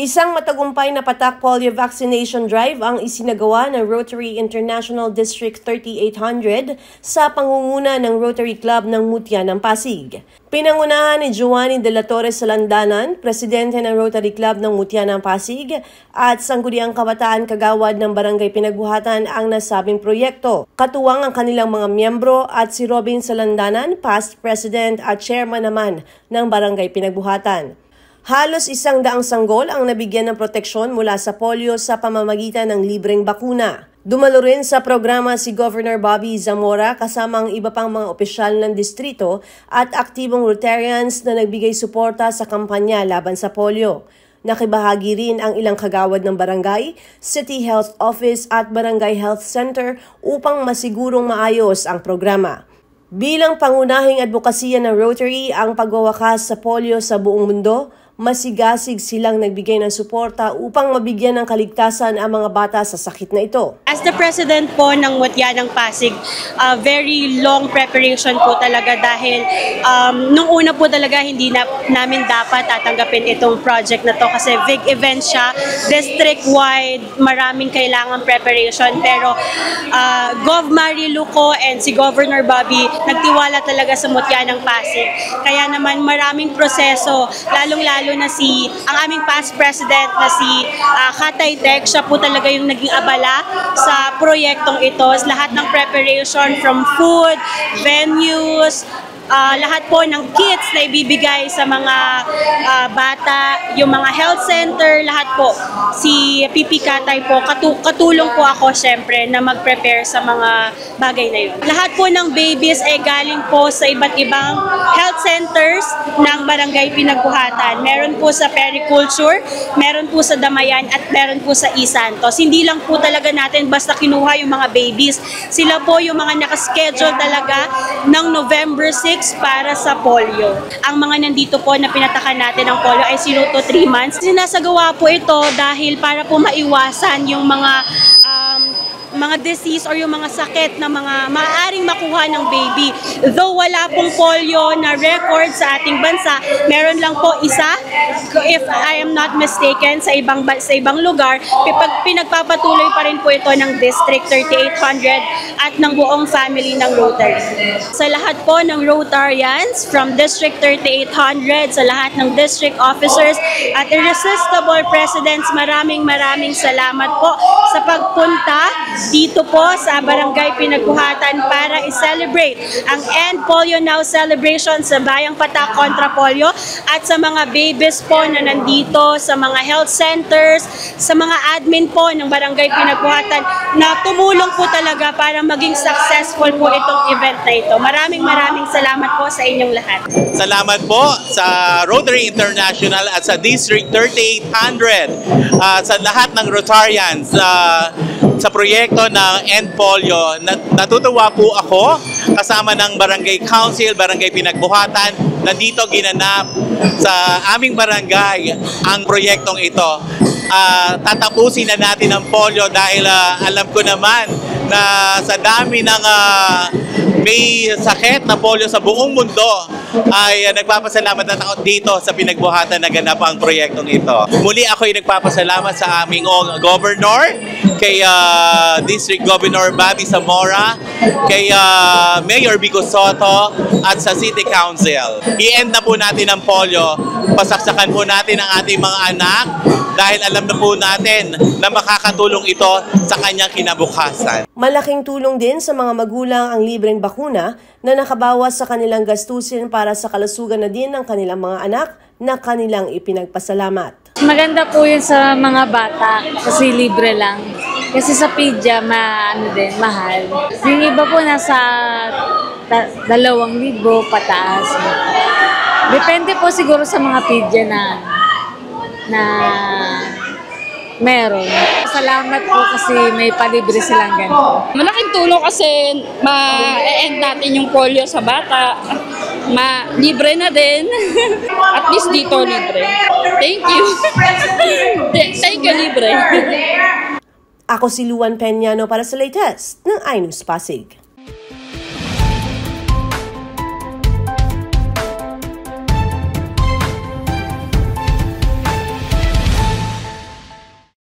Isang matagumpay na patak polio vaccination drive ang isinagawa ng Rotary International District 3800 sa pangunguna ng Rotary Club ng Mutya ng Pasig. Pinangunahan ni Giovanni de la Torre Salandanan, presidente ng Rotary Club ng Mutya ng Pasig, at Sangguniang Kabataan Kagawad ng Barangay Pinagbuhatan ang nasabing proyekto. Katuwang ang kanilang mga miyembro at si Robin Salandanan, past president at chairman naman ng Barangay Pinagbuhatan. Halos 100 sanggol ang nabigyan ng proteksyon mula sa polio sa pamamagitan ng libreng bakuna. Dumalo rin sa programa si Governor Bobby Zamora kasama ang iba pang mga opisyal ng distrito at aktibong Rotarians na nagbigay suporta sa kampanya laban sa polio. Nakibahagi rin ang ilang kagawad ng barangay, City Health Office at Barangay Health Center upang masigurong maayos ang programa. Bilang pangunahing advokasya ng Rotary ang pagwawakas sa polio sa buong mundo, masigasig silang nagbigay ng suporta upang mabigyan ng kaligtasan ang mga bata sa sakit na ito. As the president po ng Mutya ng Pasig, very long preparation po talaga dahil nung una po talaga hindi namin dapat tatanggapin itong project na to kasi big event siya, district-wide, maraming kailangan preparation. Pero Gov. Marilu ko and si Governor Bobby nagtiwala talaga sa Mutya ng Pasig. Kaya naman maraming proseso, lalong-lalo na ang aming past president na si Katay Tek, siya po talaga yung naging abala sa proyektong ito. Lahat ng preparation from food, venues, lahat po ng kits na ibibigay sa mga bata, yung mga health center, lahat po. Si Pipi Katay po, katulong po ako syempre na mag-prepare sa mga bagay na yun. Lahat po ng babies ay galing po sa iba't ibang health centers ng Barangay Pinagbuhatan. Meron po sa Periculture, meron po sa Damayan at meron po sa Isantos. Hindi lang po talaga natin basta kinuha yung mga babies. Sila po yung mga nakaschedule talaga ng November 6 para sa polio. Ang mga nandito po na pinatakan natin ng polio ay 0 to 3 months. Sinasagawa po ito dahil para po maiwasan yung mga disease or yung mga sakit na mga maaaring makuha ng baby. Though wala pong polio na record sa ating bansa, meron lang po isa, if I am not mistaken, sa ibang lugar, pinagpapatuloy pa rin po ito ng District 3800 at ng buong family ng Rotary. Sa lahat po ng Rotarians from District 3800, sa lahat ng district officers at irresistible presidents, maraming salamat po sa pagpunta dito po sa Barangay Pinagbuhatan para i-celebrate ang End Polio Now celebration sa Bayang Patak kontra Polio at sa mga babies po na nandito, sa mga health centers, sa mga admin po ng Barangay Pinagbuhatan na tumulong po talaga para maging successful po itong event na ito. Maraming salamat po sa inyong lahat. Salamat po sa Rotary International at sa District 3800, sa lahat ng Rotarians sa proyekto ng End Polio. Natutuwa po ako kasama ng Barangay Council, Barangay Pinagbuhatan, na dito ginanap sa aming barangay ang proyektong ito. Tatapusin na natin ang polio dahil alam ko naman na sa dami ng may sakit na polio sa buong mundo ay nagpapasalamat na ako dito sa Pinagbuhatan na ganap ang proyektong ito. Muli ako ay nagpapasalamat sa aming Governor, kay District Governor Bobby Zamora, kay Mayor Vico Soto at sa City Council. I-end na po natin ang polio, pasaksakan po natin ang ating mga anak dahil alam na po natin na makakatulong ito sa kanyang kinabukasan. Malaking tulong din sa mga magulang ang libreng bakuna na nakabawas sa kanilang gastusin para sa kalusugan na din ng kanilang mga anak na kanilang ipinagpasalamat. Maganda po yun sa mga bata kasi libre lang. Kasi sa PIDYA, mahal. Yung iba po nasa 2,000 pataas. Depende po siguro sa mga PIDYA na meron. Salamat po kasi may palibre silang ganito. Malaking tulong kasi ma-end natin yung polio sa bata. Libre na din. At least dito libre. Thank you. Thank you, libre. Ako si Luan Peñano para sa latest ng iNews Pasig.